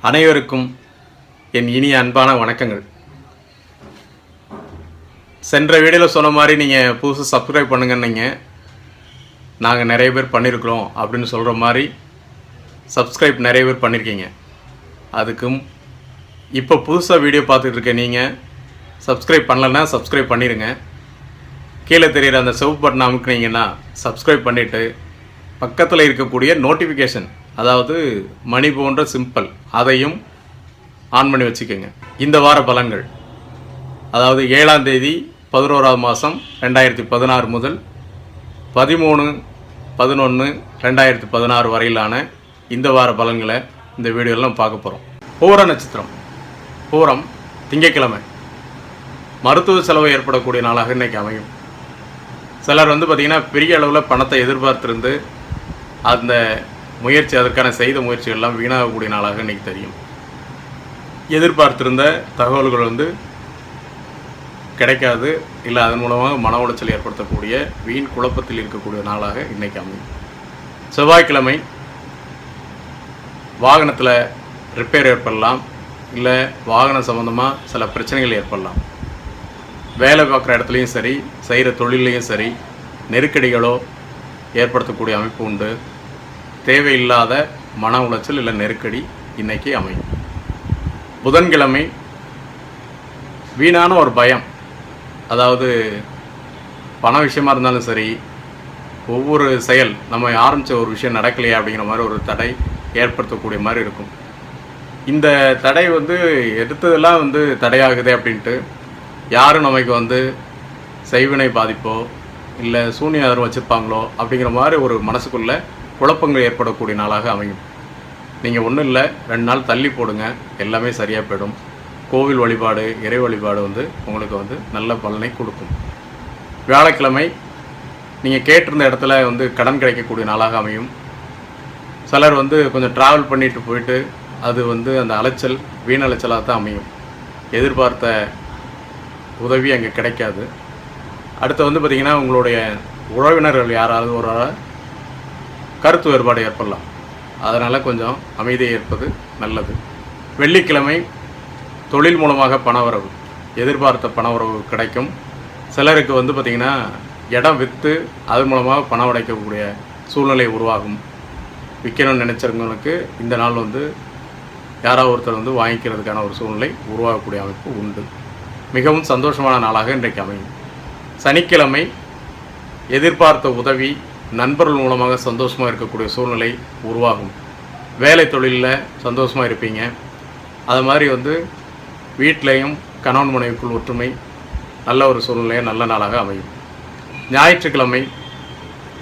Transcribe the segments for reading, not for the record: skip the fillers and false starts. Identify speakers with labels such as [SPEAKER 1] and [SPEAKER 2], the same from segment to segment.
[SPEAKER 1] அனைவருக்கும் என் இனிய அன்பான வணக்கங்கள். சென்ற வீடியோவில் சொன்ன மாதிரி நீங்கள் புதுசு சப்ஸ்கிரைப் பண்ணுங்கன்னீங்க. நாங்கள் நிறைய பேர் பண்ணியிருக்கிறோம் அப்படின்னு சொல்கிற மாதிரி சப்ஸ்கிரைப் நிறைய பேர் பண்ணியிருக்கீங்க. அதுக்கும் இப்போ புதுசாக வீடியோ பார்த்துட்டு இருக்க நீங்கள் சப்ஸ்கிரைப் பண்ணலைன்னா சப்ஸ்கிரைப் பண்ணிடுங்க. கீழே தெரிகிற அந்த செவ் பட்டன் அமுக்குனீங்கன்னா சப்ஸ்கிரைப் பண்ணிவிட்டு பக்கத்தில் இருக்கக்கூடிய நோட்டிஃபிகேஷன், அதாவது மணி போன்ற சிம்பிள், அதையும் ஆன் பண்ணி வச்சுக்கோங்க. இந்த வார பலன்கள், அதாவது 7ஆம் தேதி 11ஆம் மாதம் 2016 முதல் 13/11/2016 வரையிலான இந்த வார பலன்களை இந்த வீடியோவில் பார்க்க போகிறோம். பூர நட்சத்திரம், பூரம் திங்கட்கிழமை. மருத்துவ செலவு ஏற்படக்கூடிய நாளாக இன்றைக்கி அமையும். சிலர் பார்த்திங்கன்னா பெரிய அளவில் பணத்தை எதிர்பார்த்திருந்து அந்த முயற்சி, அதற்கான செய்த முயற்சிகள்லாம் வீணாகக்கூடிய நாளாக இன்றைக்கி தெரியும். எதிர்பார்த்திருந்த தகவல்கள் கிடைக்காது, இல்லை அதன் மூலமாக மன உளைச்சல் ஏற்படுத்தக்கூடிய வீண் குழப்பத்தில் இருக்கக்கூடிய நாளாக இன்றைக்கி அமையும். செவ்வாய்க்கிழமை வாகனத்தில் ரிப்பேர் ஏற்படலாம், இல்லை வாகனம் சம்மந்தமாக சில பிரச்சனைகள் ஏற்படலாம். வேலை பார்க்குற இடத்துலையும் சரி, செய்கிற தொழிலையும் சரி, நெருக்கடிகளோ ஏற்படுத்தக்கூடிய அமைப்பு உண்டு. தேவையில்லாத மன உளைச்சல் இல்லை நெருக்கடி இன்றைக்கி அமையும். புதன்கிழமை வீணான ஒரு பயம், அதாவது பண விஷயமா இருந்தாலும் சரி, ஒவ்வொரு செயல் நம்ம ஆரம்பித்த ஒரு விஷயம் நடக்கலையா அப்படிங்கிற மாதிரி ஒரு தடை ஏற்படுத்தக்கூடிய மாதிரி இருக்கும். இந்த தடை எடுத்ததெல்லாம் தடையாகுது அப்படின்ட்டு யாரும் நமக்கு செய்வினை பாதிப்போ இல்லை சூன்ய ஆதரவு வச்சுருப்பாங்களோ அப்படிங்கிற மாதிரி ஒரு மனசுக்குள்ளே குழப்பங்கள் ஏற்படக்கூடிய நாளாக அமையும். நீங்கள் ஒன்றும் இல்லை, 2 நாள் தள்ளி போடுங்க, எல்லாமே சரியாக போயிடும். கோவில் வழிபாடு, இறை வழிபாடு உங்களுக்கு நல்ல பலனை கொடுக்கும். வியாழக்கிழமை நீங்கள் கேட்டிருந்த இடத்துல கடன் கிடைக்கக்கூடிய நாளாக அமையும். சிலர் கொஞ்சம் ட்ராவல் பண்ணிட்டு போயிட்டு அது அந்த அலைச்சல் வீண் அலைச்சலாக தான் அமையும். எதிர்பார்த்த உதவி அங்கே கிடைக்காது. அடுத்து பார்த்திங்கன்னா உங்களுடைய உறவினர்கள் யாராவது ஒரு கருத்து வேறுபாடு ஏற்படலாம். அதனால் கொஞ்சம் அமைதியை ஏற்பது நல்லது. வெள்ளிக்கிழமை தொழில் மூலமாக பணவரவு, எதிர்பார்த்த பணவரவு கிடைக்கும். சிலருக்கு பார்த்திங்கன்னா இடம் விற்று அது மூலமாக பணம் அடைக்கக்கூடிய சூழ்நிலை உருவாகும். விற்கணும்னு நினச்சவங்களுக்கு இந்த நாள் யாராவது ஒருத்தர் வாங்கிக்கிறதுக்கான ஒரு சூழ்நிலை உருவாகக்கூடிய அமைப்பு உண்டு. மிகவும் சந்தோஷமான நாளாக இன்றைக்கு அமையும். சனிக்கிழமை எதிர்பார்த்த உதவி நண்பர்கள் மூலமாக சந்தோஷமாக இருக்கக்கூடிய சூழ்நிலை உருவாகும். வேலை தொழிலில் சந்தோஷமாக இருப்பீங்க. அது மாதிரி வீட்டிலையும் கணவன் மனைவிக்குள் ஒற்றுமை, நல்ல ஒரு சூழ்நிலை, நல்ல நாளாக அமையும். ஞாயிற்றுக்கிழமை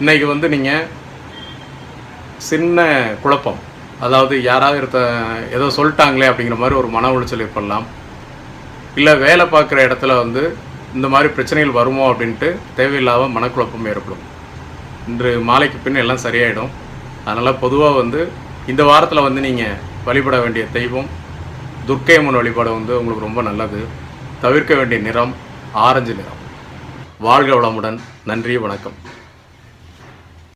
[SPEAKER 1] இன்றைக்கி நீங்கள் சின்ன குழப்பம், அதாவது யாராவது ஏதோ சொல்லிட்டாங்களே அப்படிங்கிற மாதிரி ஒரு மன உளைச்சல் ஏற்படலாம். இல்லை வேலை பார்க்குற இடத்துல இந்த மாதிரி பிரச்சனைகள் வருமோ அப்படின்ட்டு தேவையில்லாத மனக்குழப்பம் ஏற்படும். இன்று மாலைக்கு பின் எல்லாம் சரியாயிடும். அதனால் பொதுவாக இந்த வாரத்தில் நீங்கள் வழிபட வேண்டிய தெய்வம் துர்க்கை அம்மன் வழிபாடு உங்களுக்கு ரொம்ப நல்லது. தவிர்க்க வேண்டிய நிறம் ஆரஞ்சு நிறம். வாழ்க வளமுடன். நன்றி, வணக்கம்.